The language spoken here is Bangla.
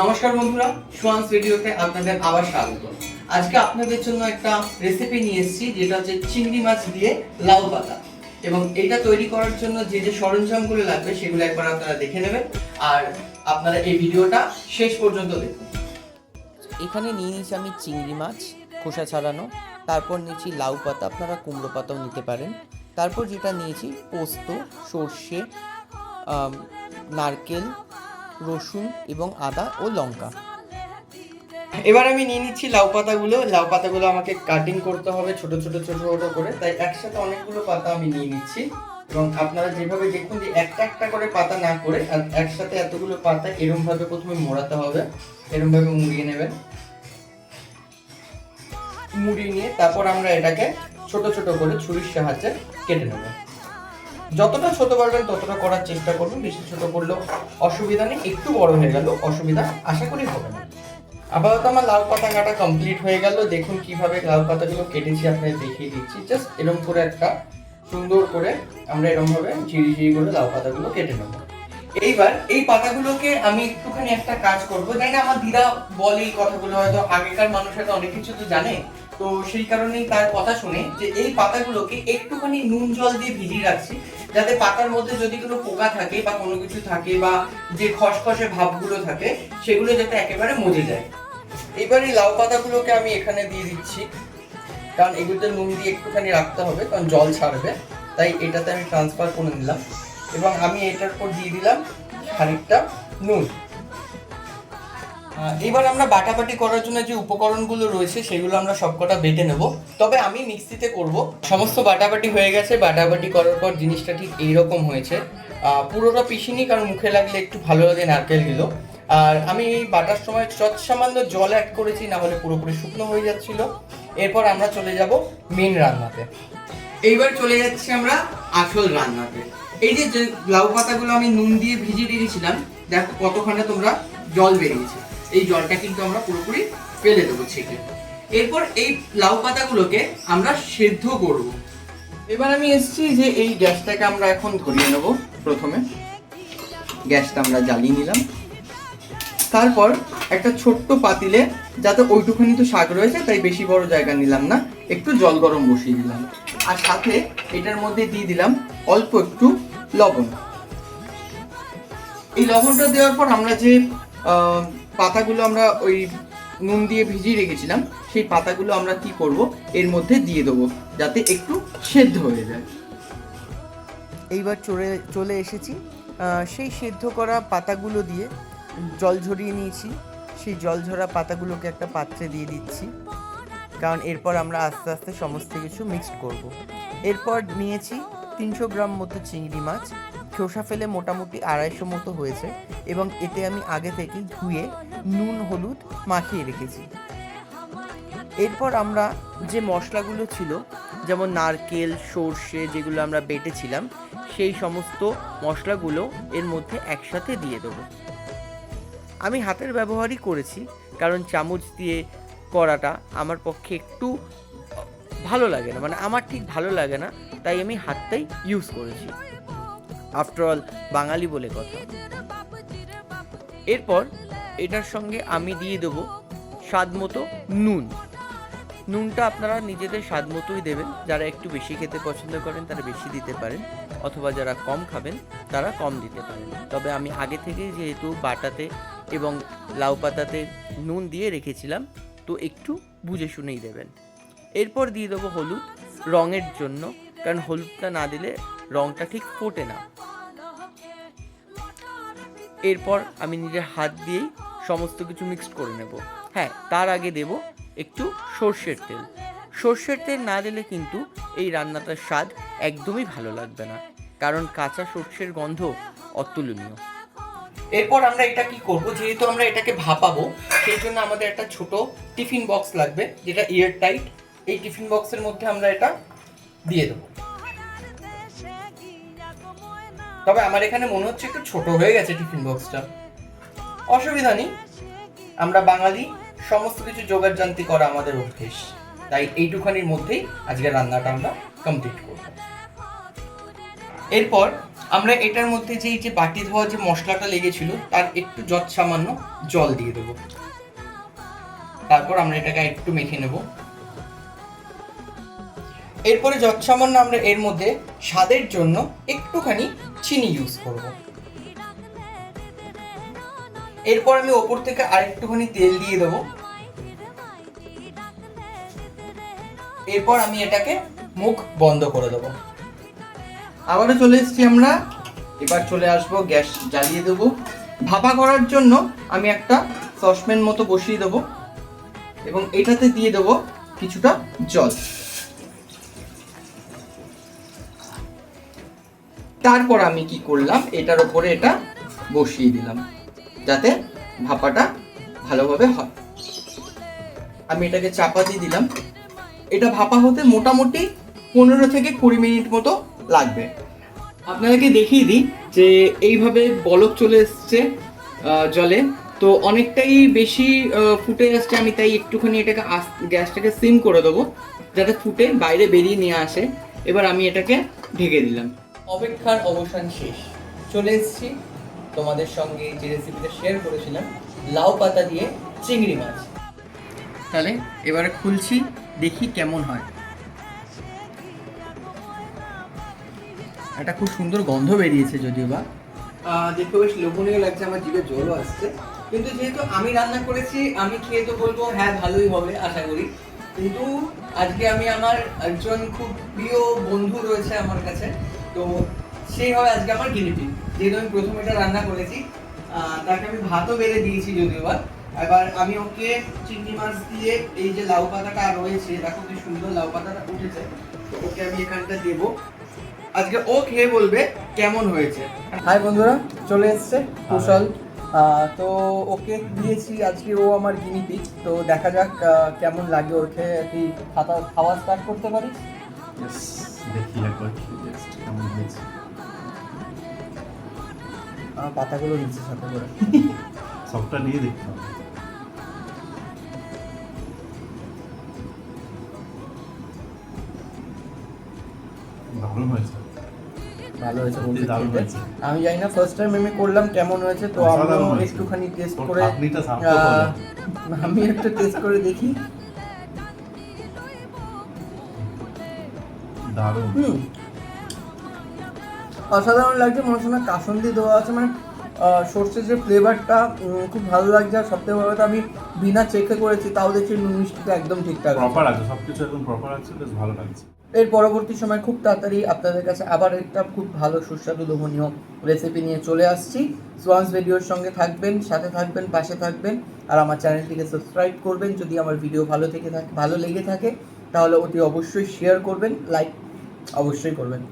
নমস্কার বন্ধুরা, সোয়ান্স ভিডিওতে আপনাদের আবার স্বাগত। আজকে আপনাদের জন্য একটা রেসিপি নিয়ে এসেছি, যেটা হচ্ছে চিংড়ি মাছ দিয়ে লাউ পাতা। এবং এটা তৈরি করার জন্য যে যে সরঞ্জামগুলো লাগবে সেগুলো একবার আপনারা দেখে নেবেন, আর আপনারা এই ভিডিওটা শেষ পর্যন্ত দেখুন। এখানে নিয়ে নিয়েছি আমি চিংড়ি মাছ খোসা ছাড়ানো, তারপর নিয়েছি লাউ পাতা, আপনারা কুমড়ো পাতাও নিতে পারেন। তারপর যেটা নিয়েছি পোস্ত, সর্ষে, নারকেল, রসুন এবং আদা ও লঙ্কা। এবার আমি নিয়ে নিচ্ছি লাউ পাতাগুলো আমাকে কাটিং করতে হবে ছোট ছোট ছোট ছোট করে, তাই একসাথে অনেকগুলো পাতা আমি নিয়ে নিচ্ছি। এবং আপনারা যেভাবে দেখুন যে একটা একটা করে পাতা না করে একসাথে এতগুলো পাতা এরকম ভাবে প্রথমে মোড়াতে হবে। এরকম ভাবে মুড়িয়ে নেবেন, মুড়িয়ে নিয়ে তারপর আমরা এটাকে ছোট ছোট করে ছুরির সাহায্যে কেটে নেব। যতটা ছোট পারবেন ততটা করার চেষ্টা করবেন, বেশি ছোট করলেও অসুবিধা নেই, একটু বড় হয়ে গেল অসুবিধা আশা করি হবে না। আপাতত আমার লাউ পাতা কাটা কমপ্লিট হয়ে গেল। দেখুন কিভাবে লাউ পাতাগুলো কেটেছি আপনাদের দেখিয়ে দিচ্ছি। জাস্ট এরকম করে একটা সুন্দর করে আমরা এরকম ভাবে ঝিরি ঝিরি করে লাউ পাতাগুলো কেটে নেব। এইবার এই পাতাগুলোকে আমি একটুখানি একটা কাজ করবো, জানি না আমার দিদা বলে এই কথাগুলো, হয়তো আগেকার মানুষেরা অনেক কিছু তো জানে, তো সেই কারণেই তার কথা শুনে যে এই পাতাগুলোকে একটুখানি নুন জল দিয়ে ভিজিয়ে রাখছি, যাতে পাতার মধ্যে যদি কোনো পোকা থাকে বা কোনো কিছু থাকে বা যে খসখসে ভাবগুলো থাকে সেগুলো যাতে একেবারে মজে যায়। এবার এই লাউ পাতাগুলোকে আমি এখানে দিয়ে দিচ্ছি, কারণ এগুলোতে নুন দিয়ে একটুখানি রাখতে হবে, কারণ জল ছাড়বে, তাই এটাতে আমি ট্রান্সফার করে নিলাম। এবং আমি এটার পর দিয়ে দিলাম খানিকটা নুন। এবার আমরা বাটাবাটি করার জন্য যে উপকরণগুলো রয়েছে সেগুলো আমরা সবকটা বেটে নেব, তবে আমি মিক্সিতে করব। সমস্ত বাটাবাটি হয়ে গেছে, বাটাবাটি করার পর জিনিসটা ঠিক এইরকম হয়েছে। পুরোটা পিসিনি, কারণ মুখে লাগলে একটু ভালো লাগে নারকেলগুলো। আর আমি এই বাটার সময় সামান্য জল অ্যাড করেছি, না হলে পুরোপুরি শুকনো হয়ে যাচ্ছিল। এরপর আমরা চলে যাব মেন রান্নাতে। এইবার চলে যাচ্ছি আমরা আসল রান্নাতে। এই যে লাউ পাতাগুলো আমি নুন দিয়ে ভিজিয়ে রেখেছিলাম, দেখো কতখানি তোমরা জল বেরিয়েছে। এই জলটা কিন্তু আমরা পুরোপুরি ফেলে দেবো ছেঁকে। এরপর এই লাউ পাতাগুলোকে আমরা সেদ্ধ করব। এবার আমি এসেছি যে এই গ্যাসটাকে আমরা এখন ধরিয়ে নেব। প্রথমে গ্যাসটা আমরা জ্বালিয়ে নিলাম, তারপর একটা ছোট্ট পাতিলে, যাতে ওইটুখানি তো শাক রয়েছে তাই বেশি বড় জায়গা নিলাম না, একটু জল গরম বসিয়ে দিলাম। আর সাথে এটার মধ্যে দিয়ে দিলাম অল্প একটু লবণ। এই লবণটা দেওয়ার পর আমরা যে পাতাগুলো আমরা ওই নুন দিয়ে ভিজিয়ে রেখেছিলাম সেই পাতাগুলো আমরা কি করব, এর মধ্যে দিয়ে দেবো, যাতে একটু সেদ্ধ হয়ে যায়। এইবার চলে এসেছি সেই সেদ্ধ করা পাতাগুলো দিয়ে জল ঝরিয়ে নিয়েছি। সেই জল ঝরা পাতাগুলোকে একটা পাত্রে দিয়ে দিচ্ছি, কারণ এরপর আমরা আস্তে আস্তে সমস্ত কিছু মিক্সড করব। এরপর নিয়েছি 300 গ্রাম মতো চিংড়ি মাছ, খোসা ফেলে মোটামুটি 250 মতো হয়েছে, এবং এতে আমি আগে থেকেই ধুয়ে নুন হলুদ মাখিয়ে রেখেছি। এরপর আমরা যে মশলাগুলো ছিল, যেমন নারকেল, সর্ষে, যেগুলো আমরা বেটেছিলাম, সেই সমস্ত মশলাগুলো এর মধ্যে একসাথে দিয়ে দেবো। আমি হাতের ব্যবহারই করেছি, কারণ চামচ দিয়ে করাটা আমার পক্ষে একটু ভালো লাগে না, মানে আমার ঠিক ভালো লাগে না, তাই আমি হাতটাই ইউজ করেছি। আফটারঅল বাঙালি বলে কথা। এরপর এটার সঙ্গে আমি দিয়ে দেবো স্বাদ মতো নুন। নুনটা আপনারা নিজেদের স্বাদ মতোই দেবেন, যারা একটু বেশি খেতে পছন্দ করেন তারা বেশি দিতে পারেন, অথবা যারা কম খাবেন তারা কম দিতে পারেন। তবে আমি আগে থেকেই যেহেতু বাটাতে এবং লাউ পাতাতে নুন দিয়ে রেখেছিলাম, তো একটু বুঝে শুনেই দেবেন। এরপর দিয়ে দেবো হলুদ, রঙের জন্য, কারণ হলুদটা না দিলে রঙটা ঠিক ফোটে না। এরপর আমি নিজের হাত দিয়েই সমস্ত কিছু মিক্সড করে নেব। হ্যাঁ, তার আগে দেব একটু সর্ষের তেল। সর্ষের তেল না দিলে কিন্তু এই রান্নাটার স্বাদ একদমই ভালো লাগবে না, কারণ কাঁচা সর্ষের গন্ধ অতুলনীয়। এরপর আমরা এটা কি করব, যেহেতু আমরা এটাকে ভাপাবো সেই জন্য আমাদের একটা ছোট টিফিন বক্স লাগবে, যেটা এয়ার টাইট। এই টিফিন বক্সের মধ্যে আমরা এটা দিয়ে দেবো। তবে আমার এখানে মনে হচ্ছে একটু ছোট হয়ে গেছে টিফিন বক্সটা, অসুবিধা নেই, আমরা বাঙালি, সমস্ত কিছু জোগাড় জান্তি করা আমাদের অভ্যেস, তাই এইটুখানির মধ্যেই আজকে রান্নাটা আমরা কমপ্লিট করব। এরপর আমরা এটার মধ্যে যে এই যে বাটি ধোয়া যে মশলাটা লেগেছিল তার একটু সামান্য জল দিয়ে দেবো। তারপর আমরা এটাকে একটু মেখে নেব। এরপরে সামান্য আমরা এর মধ্যে স্বাদের জন্য একটুখানি চিনি ইউজ করব। এরপর আমি ওপর থেকে আরেকটুখানি তেল দিয়ে দেবো। এরপর আমি এটাকে মুখ বন্ধ করে দেবো। আবারও চলে এসেছি আমরা। এবার চলে আসবো, গ্যাস জ্বালিয়ে দেবো। ভাপা করার জন্য আমি একটা সসপ্যান মতো বসিয়ে দেবো এবং এটাতে দিয়ে দেবো কিছুটা জল। তারপর আমি কি করলাম, এটার উপরে এটা বসিয়ে দিলাম যাতে ভাপাটা ভালোভাবে হয়। আমি এটাকে চাপা দিয়ে দিলাম। এটা ভাপা হতে মোটামুটি 15 থেকে 20 মিনিট মতো লাগবে। আপনাদেরকে দেখিয়ে দিই যে এইভাবে বলক চলে এসছে জলে, তো অনেকটাই বেশি ফুটে আসছে। আমি তাই একটুখানি এটাকে গ্যাসটাকে সিম করে দেবো যাতে ফুটে বাইরে বেরিয়ে নিয়ে আসে। এবার আমি এটাকে ঢেকে দিলাম। অপেক্ষার অবসান শেষ, চলে এসেছি তোমাদের সঙ্গে যে রেসিপিটা শেয়ার করেছিলাম, লাউ পাতা দিয়ে চিংড়ি মাছ। তাহলে এবারে খুলছি, দেখি কেমন হয়। একটা খুব সুন্দর গন্ধ বেরিয়েছে, যদিও বা দেখতে বেশ লোভনীয় লাগছে, আমার জিভে জলও আসছে। কিন্তু যেহেতু আমি রান্না করেছি, আমি খেয়ে তো বলবো হ্যাঁ ভালোই হবে আশা করি। কিন্তু আজকে আমি আমার একজন খুব প্রিয় বন্ধু রয়েছে আমার কাছে, তো সেই হয় আজকে আমার গিনিপিগ। যেহেতু আমি প্রথম এটা রান্না করেছি, তাকে আমি ভাতও বেড়ে দিয়েছি যদিও বা। এবার আমি ওকে চিংড়ি মাছ দিয়ে এই যে লাউ পাতাটা রয়েছে, দেখো কি সুন্দর লাউ পাতাটা উঠেছে, তো ওকে আমি এখানটা দেবো। আজকে ও খেয়ে বলবে কেমন হয়েছে। হাই বন্ধুরা, চলে এসছে কুশল। তো ওকে দিয়েছি আজকে, ও আমার গিনিপিগ। তো দেখা যাক কেমন লাগে ওর খেয়ে। তুই খাওয়া স্টার্ট করতে পারিস? দেখি একবার কেমন হয়েছে। পাতাগুলো নিচে সাথে করে সবটা নিয়ে দেখতে হবে। দারুণ হয়েছে, ভালো হয়েছে বলতে। দারুণ হয়েছে। আমি জানি না, ফার্স্ট টাইম আমি করলাম কেমন হয়েছে, তো অসাধারণ আমিও হয়েছে। একটুখানি টেস্ট তোর করে খাটনিটা সার্থক হলো। আমি একটু টেস্ট করে দেখি। দারুণ। অসাধারণ লাগছে। মনে হচ্ছে না কাসুন্দি দেওয়া আছে, মানে সর্ষের যে ফ্লেভারটা খুব ভালো লাগছে। আর সবথেকে বড় কথা, আমি বিনা চেখে করেছি, তাও দেখছি নুন মিষ্টিটা একদম ঠিকঠাক আছে। প্রপার আছে, সবকিছু একদম প্রপার আছে, বেশ ভালো লাগছে। এর পরবর্তী সময় খুব তাড়াতাড়ি আপনাদের কাছে আবার একটা খুব ভালো সুস্বাদু লোভনীয় রেসিপি নিয়ে চলে আসছি। সোয়ান্স ভিডিওর সঙ্গে থাকবেন, সাথে থাকবেন, পাশে থাকবেন। আর আমার চ্যানেলটিকে সাবস্ক্রাইব করবেন। যদি আমার ভিডিও ভালো লেগে থাকে তাহলে অতি অবশ্যই শেয়ার করবেন, লাইক অবশ্যই করবেন।